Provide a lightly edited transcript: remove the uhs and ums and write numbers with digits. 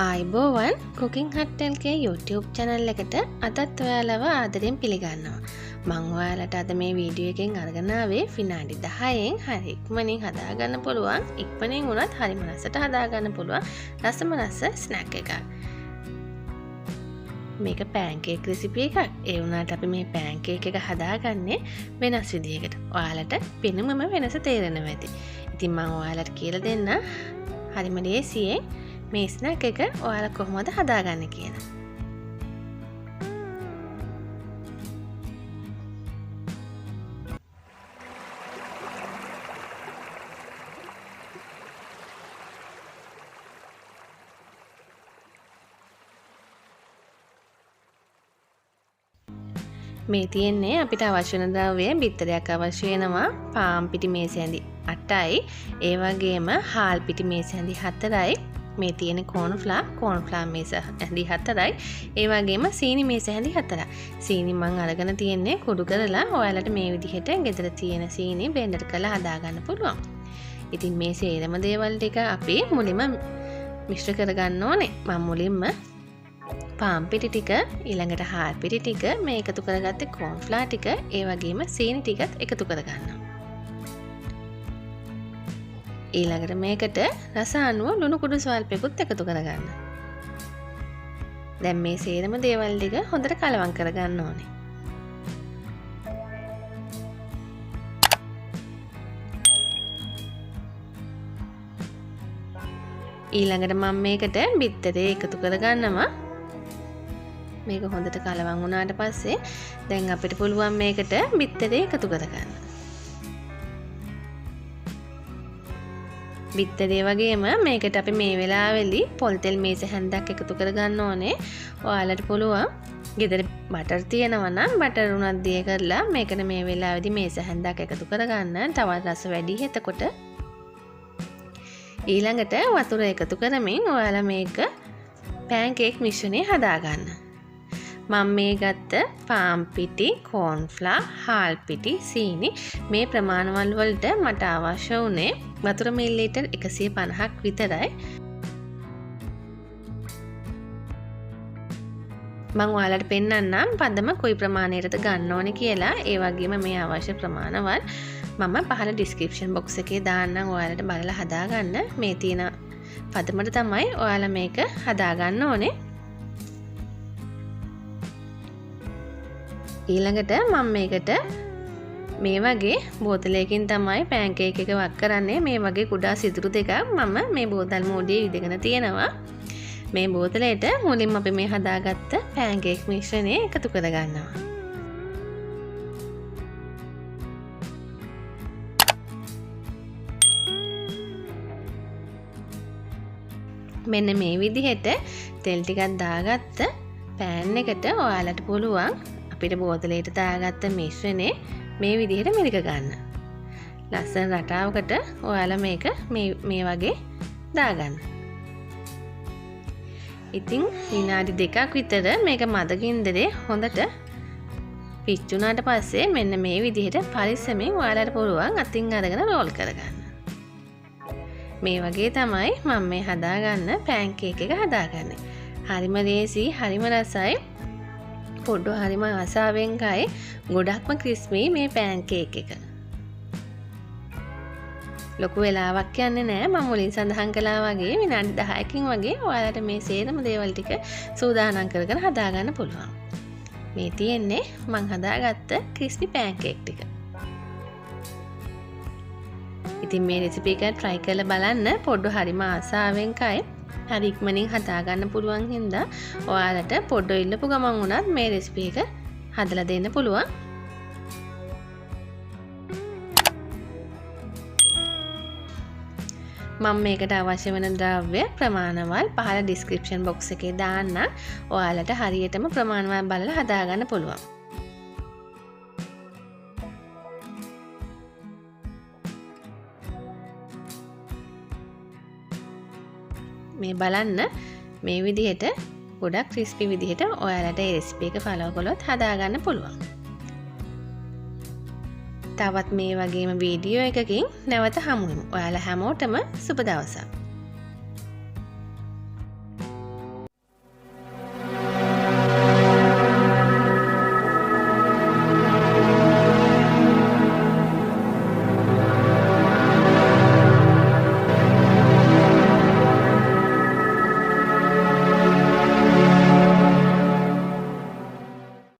ආයිබෝවන් cooking හට්ටල්ගේ YouTube channel එකට අදත් ඔයාලව ආදරෙන් පිළිගන්නවා. මම ඔයාලට අද මේ වීඩියෝ එකෙන් අරගෙන ආවේ විනාඩි 10න් හරි ඉක්මනින් හදා ගන්න පුළුවන් ඉක්මනින් උනත් හරි මනසට හදා ගන්න පුළුවන් රසමනස්ස ස්නැක් එකක්. මේක පැන්කේක් රෙසිපි එකක්. ඒ වුණාට අපි මේ පැන්කේක් එක හදාගන්නේ වෙනස් විදිහකට. ඔයාලට පිනුමම වෙනස තේරෙනවා ඇති. ඉතින් මම ඔයාලට කියලා දෙන්න හරිම ලේසියෙන් මේ ස්නැක් එක ඔයාලා කොහොමද හදාගන්නේ කියලා. මේ තියෙන්නේ අපිට අවශ්‍ය වෙන ද්‍රව්‍ය බිත්තරයක් අවශ්‍ය වෙනවා පාන් පිටි මේසෙ ඇඳි 8යි ඒ වගේම හාල් පිටි මේසෙ ඇඳි 4යි මේ තියෙන කෝන්ෆ්ලවර් මේස ඇඳි 4යි ඒ වගේම සීනි මේස ඇඳි 4යි සීනි මම අරගෙන තියෙන්නේ කුඩු කරලා ඔයාලට මේ විදිහට ගෙදර තියෙන සීනි බ්ලෙන්ඩර් කරලා හදා ගන්න පුළුවන්. ඉතින් මේ සේරම දේවල් ටික අපි මුලින්ම මිශ්‍ර කරගන්න ඕනේ. මම මුලින්ම පාන් පිටි ටික ඊළඟට හාල් පිටි ටික මේ එකතු කරගත්තේ කෝන්ෆ්ලවර් ටික ඒ වගේම සීනි ටිකත් එකතු කරගන්නවා. ඊළඟට මේකට රස අනුව ලුණු කුඩු ස්වල්පයකුත් එකතු කරගන්න. දැන් මේ සේරම දේවල් ටික හොඳට කලවම් කරගන්න ඕනේ. ඊළඟට මම මේකට බිත්තරේ එකතු කරගන්නවා. මේක හොඳට කලවම් වුණාට පස්සේ දැන් අපිට පුළුවන් මේකට බිත්තරේ එකතු කරගන්න. බිත්තරේ වගේම මේකට අපි මේ වෙලාවේදී පොල් තෙල් මේස හැන්දක් එකතු කරගන්න ඕනේ. ඔයාලට පුළුවන් ගෙදර බටර් තියෙනවා නම් බටර් උනත් දිය කරලා මේකට මේ වෙලාවේදී මේස හැන්දක් එකතු කරගන්න. තවත් රස වැඩි. එතකොට ඊළඟට වතුර එකතු කරමින් ඔයාලා මේක පැන්කේක් මිශ්‍රණය හදාගන්න. මම මේ ගත්ත පාන් පිටි, කෝන්ෆ්ලවර්, හාල් පිටි, සීනි මේ ප්‍රමාණවල වලට මට අවශ්‍ය වුණේ වතුර මිලිලීටර් 150ක් විතරයි. මම ඔයාලට පෙන්නන්නම් පදම කොයි ප්‍රමාණයකටද ගන්න ඕනේ කියලා. ඒ වගේම මේ අවශ්‍ය ප්‍රමාණවල මම පහළ ඩිස්ක්‍රිප්ෂන් බොක්ස් එකේ දාන්නම් ඔයාලට බලලා හදාගන්න. මේ තියෙන පදමට තමයි ඔයාලා මේක හදාගන්න ඕනේ. ඊළඟට මම මේකට මේ වගේ බෝතලයකින් තමයි පැන්කේක් එක වක් කරන්නේ. මේ වගේ කුඩා සිදුරු දෙකක් මම මේ බෝතල් මෝඩියේ ඉදගෙන තියෙනවා. මේ බෝතලයට මුලින්ම අපි මේ හදාගත්ත පැන්කේක් මිශ්‍රණය එකතු කරගන්නවා. මෙන්න මේ විදිහට තෙල් ටිකක් දාගත්ත පෑන් එකට ඔයාලට පුළුවන් අපිට බෝතලයට දාගත්ත මිශ්‍රණය මේ විදිහට මිරික ගන්න. ලස්සන රටාවකට ඔයාලා මේක මේ වගේ දාගන්න. ඉතින් විනාඩි 2ක් විතර මේක මද ගින්දරේ හොඳට පිච්චුණාට පස්සේ මෙන්න මේ විදිහට පරිස්සමෙන් ඔයාලට පුළුවන් අතින් අරගෙන රෝල් කරගන්න. මේ වගේ තමයි මම මේ හදාගන්න පැන්කේක් එක හදාගන්නේ. හරිම ලේසි, හරිම රසයි. පොඩ්ඩ හරිම ආසාවෙන් කයි ගොඩක්ම ක්‍රිස්පි මේ පැන්කේක් එක. ලොකු වෙලාවක් යන්නේ නැහැ. මම මුලින් සඳහන් කළා වගේ විනාඩි 10කින් වගේ ඔයාලට මේ සේරම දේවල් ටික සූදානම් කරගෙන හදාගන්න පුළුවන්. මේ තියෙන්නේ මම හදාගත්ත ක්‍රිස්පි පැන්කේක් ටික. ඉතින් මේ රෙසිපි එක try කරලා බලන්න. පොඩ්ඩ හරිම ආසාවෙන් කයි හරි ඉක්මනින් හදාගන්න පුළුවන් හින්දා ඔයාලට පොඩ්ඩ ඉල්ලපු ගමන් වුණත් මේ රෙසිපි එක හදලා දෙන්න පුළුවන්. මම මේකට අවශ්‍ය වෙන ද්‍රව්‍ය ප්‍රමාණවල් පහළ ඩිස්ක්‍රිප්ෂන් බොක්ස් එකේ දාන්න. ඔයාලට හරියටම ප්‍රමාණවල් බලලා හදාගන්න පුළුවන්. මේ බලන්න මේ විදිහට ගොඩක් ක්‍රිස්පි විදිහට ඔයාලට මේ රෙසිපි එක ෆලෝ කළොත් හදාගන්න පුළුවන්. තවත් මේ වගේම වීඩියෝ එකකින් නැවත හමු වෙමු. ඔයාලා හැමෝටම සුබ දවසක්.